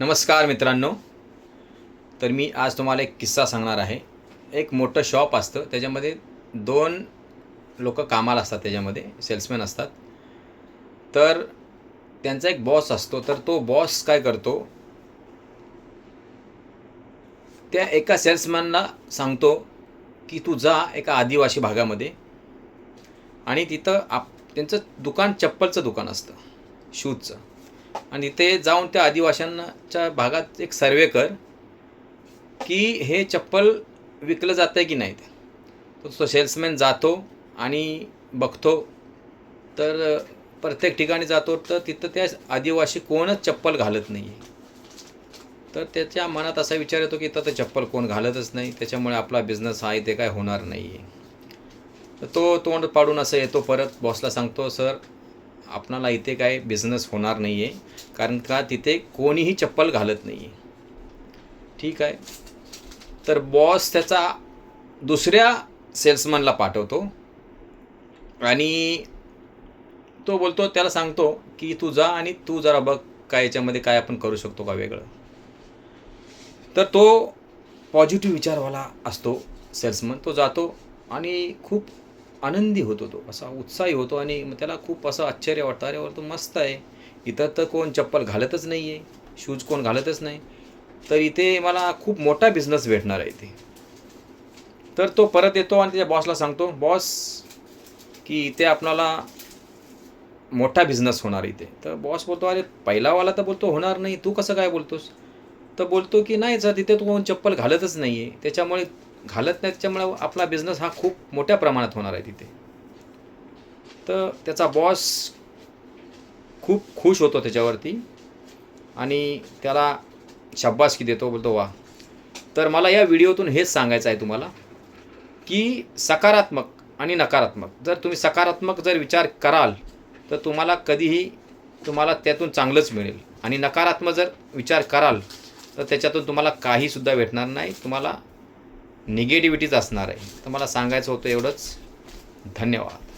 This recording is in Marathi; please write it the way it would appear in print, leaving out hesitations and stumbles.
नमस्कार मित्रांनो. तर मी आज तुम्हाला एक किस्सा सांगणार आहे. एक मोठं शॉप असतं, त्याच्यामध्ये 2 लोक कामाला असतात, त्याच्यामध्ये सेल्समॅन असतात. तर त्यांचा एक बॉस असतो. तर तो बॉस काय करतो, त्या एका सेल्समॅनला सांगतो की तू जा एका आदिवासी भागामध्ये आणि तिथं त्यांचं दुकान चप्पलचं दुकान असतं, शूजचं. आणि तिथे जाऊन त्या आदिवाशांच्या भागात एक सर्वे कर की हे चप्पल विकलं जातं आहे की नाही. तो सेल्समॅन जातो आणि बघतो. तर प्रत्येक ठिकाणी जातो, तर तिथं त्या आदिवासी कोणच चप्पल घालत नाही आहे. तर त्याच्या मनात असा विचार येतो की इथं तर चप्पल कोण घालतच नाही, त्याच्यामुळे आपला बिझनेस हा इथे काय होणार नाही आहे. तर तो तोंड पाडून असं येतो, परत बॉसला सांगतो, सर आपणाला इथे काय बिझनेस होणार नाही आहे, कारण का तिथे कोणीही चप्पल घालत नाही आहे. ठीक आहे. तर बॉस त्याचा दुसऱ्या सेल्समनला पाठवतो आणि तो बोलतो, त्याला सांगतो की तू जा आणि तू जरा बघ काय याच्यामध्ये काय आपण करू शकतो का वेगळं. तर तो पॉझिटिव्ह विचारवाला असतो सेल्समन. तो जातो आणि खूप आनंदी होतो, तो असा उत्साही होतो आणि मग त्याला खूप असं आश्चर्य वाटतं, अरे वर तो मस्त आहे, इथं तर कोण चप्पल घालतच नाही आहे, शूज कोण घालतच नाही, तर इथे मला खूप मोठा बिझनेस भेटणार आहे इथे. तर तो परत येतो आणि त्याच्या बॉसला सांगतो, बॉस की इथे आपणाला मोठा बिझनेस होणार इथे. तर बॉस बोलतो, अरे पहिलावाला तर बोलतो होणार नाही, तू कसं काय बोलतोस. तर बोलतो की नाही सर, तिथे तो कोण चप्पल घालतच नाही आहे, त्याच्यामुळे घालत नाही, त्याच्यामुळे आपला बिझनेस हा खूप मोठ्या प्रमाणात होणार आहे तिथे. तर त्याचा बॉस खूप खुश होतो त्याच्यावरती आणि त्याला शाबासकी देतो, बोलतो वा. तर मला या व्हिडिओतून हेच सांगायचं आहे तुम्हाला की सकारात्मक आणि नकारात्मक, जर तुम्ही सकारात्मक जर विचार कराल तर तुम्हाला कधीही तुम्हाला त्यातून चांगलंच मिळेल, आणि नकारात्मक जर विचार कराल तर त्याच्यातून तुम्हाला काहीसुद्धा भेटणार नाही, तुम्हाला निगेटिव्हिटीच असणार आहे. तर मला सांगायचं होतं एवढंच. धन्यवाद.